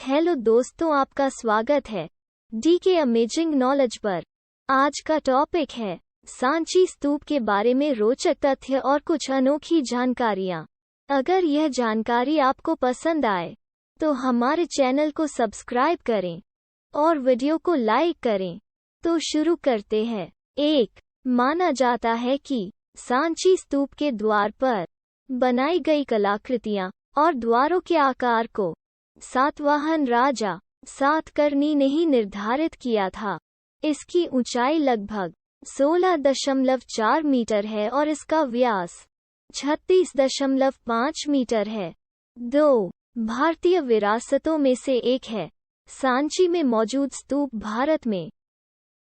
Hello दोस्तों, आपका स्वागत है डीके अमेजिंग नॉलेज पर। आज का टॉपिक है सांची स्तूप के बारे में रोचक तथ्य और कुछ अनोखी जानकारियाँ। अगर यह जानकारी आपको पसंद आए तो हमारे चैनल को सब्सक्राइब करें और वीडियो को लाइक करें। तो शुरू करते हैं। 1. माना जाता है कि सांची स्तूप के द्वार पर बनाई गई कलाकृतियाँ और द्वारों के आकार को सातवाहन राजा सातकर्णी ने ही निर्धारित किया था। इसकी ऊंचाई लगभग 16.4 मीटर है और इसका व्यास 36.5 मीटर है। 2. भारतीय विरासतों में से एक है। सांची में मौजूद स्तूप भारत में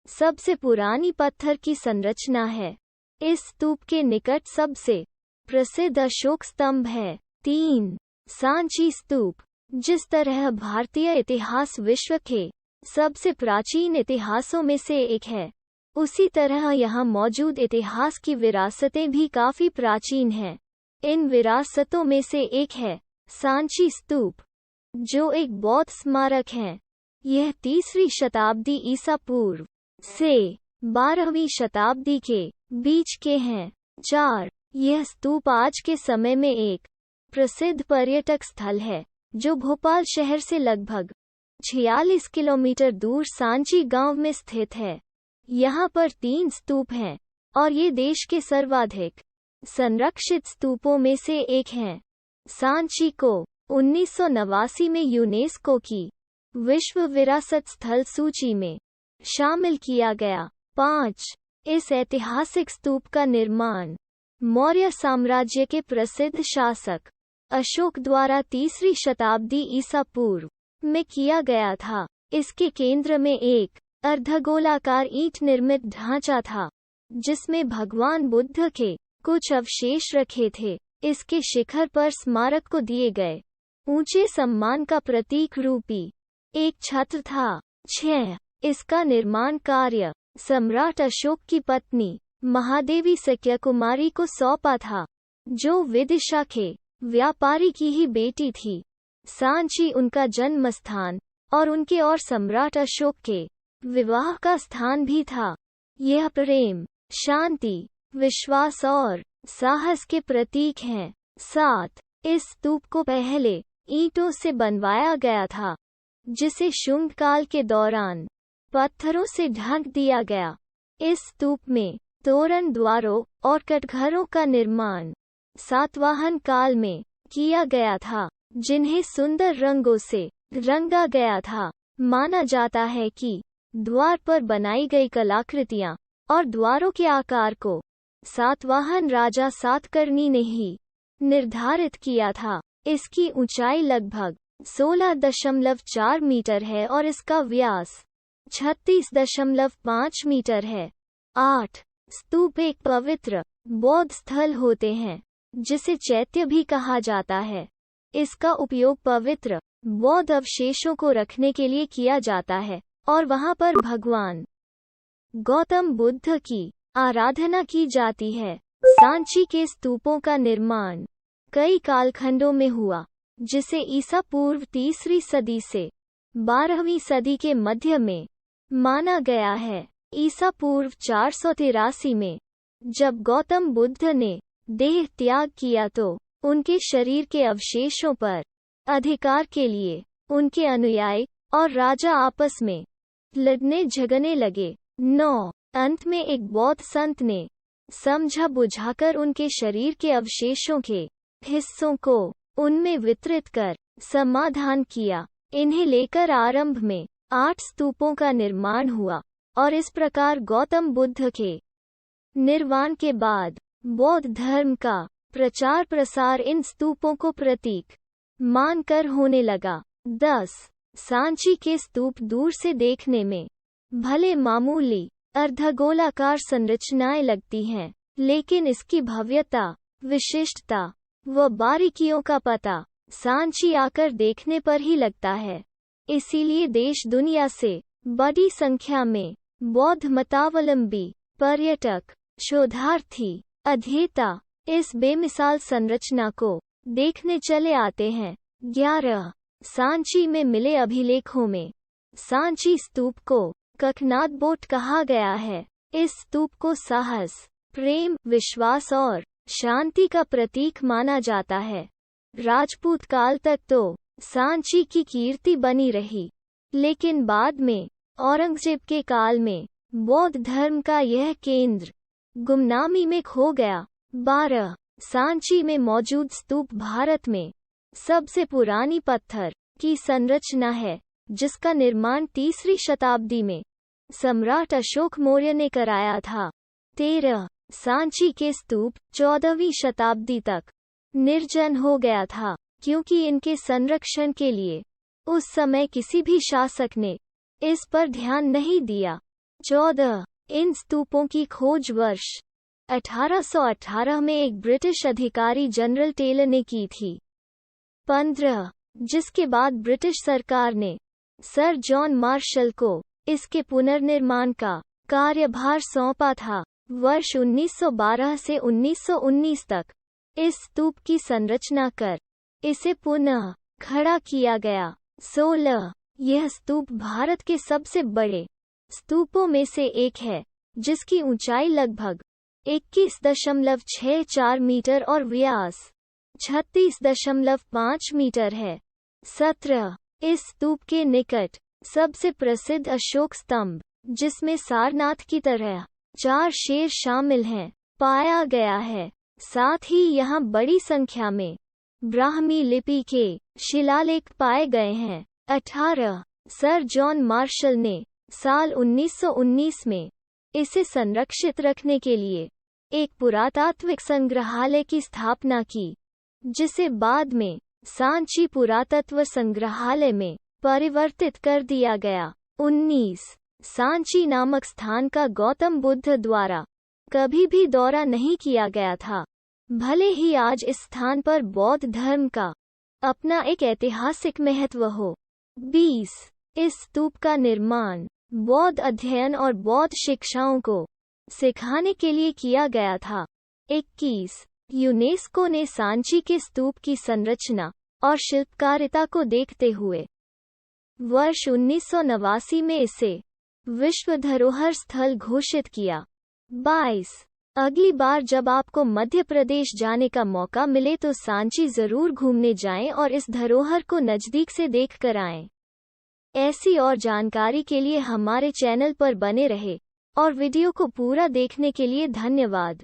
सबसे पुरानी पत्थर की संरचना है। इस स्तूप के निकट सबसे प्रसिद्ध अशोक स्तंभ है। 3. सांची स्तूप जिस तरह भारतीय इतिहास विश्व के सबसे प्राचीन इतिहासों में से एक है, उसी तरह यहाँ मौजूद इतिहास की विरासतें भी काफी प्राचीन हैं। इन विरासतों में से एक है सांची स्तूप, जो एक बौद्ध स्मारक है। यह 3वीं शताब्दी ईसा पूर्व से 12वीं शताब्दी के बीच के हैं। 4. यह स्तूप आज के समय में एक प्रसिद्ध पर्यटक स्थल है, जो भोपाल शहर से लगभग 46 किलोमीटर दूर सांची गांव में स्थित है। यहाँ पर 3 स्तूप हैं और ये देश के सर्वाधिक संरक्षित स्तूपों में से एक हैं। सांची को 1989 में यूनेस्को की विश्व विरासत स्थल सूची में शामिल किया गया। 5. इस ऐतिहासिक स्तूप का निर्माण मौर्य साम्राज्य के प्रसिद्ध शासक अशोक द्वारा 3वीं शताब्दी ईसा पूर्व में किया गया था। इसके केंद्र में एक अर्धगोलाकार ईंट निर्मित ढांचा था, जिसमें भगवान बुद्ध के कुछ अवशेष रखे थे। इसके शिखर पर स्मारक को दिए गए ऊंचे सम्मान का प्रतीक रूपी एक छत्र था। 6. इसका निर्माण कार्य सम्राट अशोक की पत्नी महादेवी सत्यकुमारी को सौंपा था, जो विदिशा के व्यापारी की ही बेटी थी। सांची उनका जन्म स्थान और उनके और सम्राट अशोक के विवाह का स्थान भी था। यह प्रेम, शांति, विश्वास और साहस के प्रतीक हैं। 7. इस स्तूप को पहले ईंटों से बनवाया गया था, जिसे शुंग काल के दौरान पत्थरों से ढक दिया गया। इस स्तूप में तोरण द्वारों और कटघरों का निर्माण सातवाहन काल में किया गया था, जिन्हें सुंदर रंगों से रंगा गया था। माना जाता है कि द्वार पर बनाई गई कलाकृतियां और द्वारों के आकार को सातवाहन राजा सातकर्णी ने ही निर्धारित किया था। इसकी ऊंचाई लगभग 16.4 मीटर है और इसका व्यास 36.5 मीटर है। 8. स्तूप एक पवित्र बौद्ध स्थल होते हैं, जिसे चैत्य भी कहा जाता है। इसका उपयोग पवित्र बौद्ध अवशेषों को रखने के लिए किया जाता है और वहां पर भगवान गौतम बुद्ध की आराधना की जाती है। सांची के स्तूपों का निर्माण कई कालखंडों में हुआ, जिसे ईसा पूर्व 3वीं सदी से 12वीं सदी के मध्य में माना गया है। ईसा पूर्व 483 में जब गौतम बुद्ध ने देह त्याग किया तो उनके शरीर के अवशेषों पर अधिकार के लिए उनके अनुयायी और राजा आपस में लड़ने झगड़ने लगे। 9. अंत में एक बौद्ध संत ने समझा बुझाकर उनके शरीर के अवशेषों के हिस्सों को उनमें वितरित कर समाधान किया। इन्हें लेकर आरंभ में 8 स्तूपों का निर्माण हुआ और इस प्रकार गौतम बुद्ध के निर्वाण के बाद बौद्ध धर्म का प्रचार प्रसार इन स्तूपों को प्रतीक मानकर होने लगा। 10. सांची के स्तूप दूर से देखने में भले मामूली अर्धगोलाकार संरचनाएं लगती हैं, लेकिन इसकी भव्यता, विशिष्टता व बारीकियों का पता सांची आकर देखने पर ही लगता है। इसीलिए देश दुनिया से बड़ी संख्या में बौद्ध मतावलंबी पर्यटक, शोधार्थी, अध्येता इस बेमिसाल संरचना को देखने चले आते हैं। 11. सांची में मिले अभिलेखों में सांची स्तूप को ककनाथ बोट कहा गया है। इस स्तूप को साहस, प्रेम, विश्वास और शांति का प्रतीक माना जाता है। राजपूत काल तक तो सांची की कीर्ति बनी रही, लेकिन बाद में औरंगजेब के काल में बौद्ध धर्म का यह केंद्र गुमनामी में खो गया। 12. सांची में मौजूद स्तूप भारत में सबसे पुरानी पत्थर की संरचना है, जिसका निर्माण 3वीं शताब्दी में सम्राट अशोक मौर्य ने कराया था। 13. सांची के स्तूप 14वीं शताब्दी तक निर्जन हो गया था, क्योंकि इनके संरक्षण के लिए उस समय किसी भी शासक ने इस पर ध्यान नहीं दिया। 14. इन स्तूपों की खोज वर्ष 1818 में एक ब्रिटिश अधिकारी जनरल टेलर ने की थी। 15. जिसके बाद ब्रिटिश सरकार ने सर जॉन मार्शल को इसके पुनर्निर्माण का कार्यभार सौंपा था। वर्ष 1912 से 1919 तक इस स्तूप की संरचना कर इसे पुनः खड़ा किया गया। 16. यह स्तूप भारत के सबसे बड़े स्तूपों में से एक है, जिसकी ऊंचाई लगभग 21.64 मीटर और व्यास 36.5 मीटर है। 17. इस स्तूप के निकट सबसे प्रसिद्ध अशोक स्तंभ, जिसमें सारनाथ की तरह 4 शेर शामिल हैं, पाया गया है। साथ ही यहाँ बड़ी संख्या में ब्राह्मी लिपि के शिलालेख पाए गए हैं। 18. सर जॉन मार्शल ने साल 1919 में इसे संरक्षित रखने के लिए एक पुरातात्विक संग्रहालय की स्थापना की, जिसे बाद में सांची पुरातत्व संग्रहालय में परिवर्तित कर दिया गया। 19. सांची नामक स्थान का गौतम बुद्ध द्वारा कभी भी दौरा नहीं किया गया था, भले ही आज इस स्थान पर बौद्ध धर्म का अपना एक ऐतिहासिक महत्व हो। 20. इस स्तूप का निर्माण बौद्ध अध्ययन और बौद्ध शिक्षाओं को सिखाने के लिए किया गया था। 21. यूनेस्को ने सांची के स्तूप की संरचना और शिल्पकारिता को देखते हुए वर्ष 1989 में इसे विश्व धरोहर स्थल घोषित किया। 22. अगली बार जब आपको मध्य प्रदेश जाने का मौका मिले तो सांची जरूर घूमने जाएं और इस धरोहर को नज़दीक से देख कर आएं। ऐसी और जानकारी के लिए हमारे चैनल पर बने रहे और वीडियो को पूरा देखने के लिए धन्यवाद।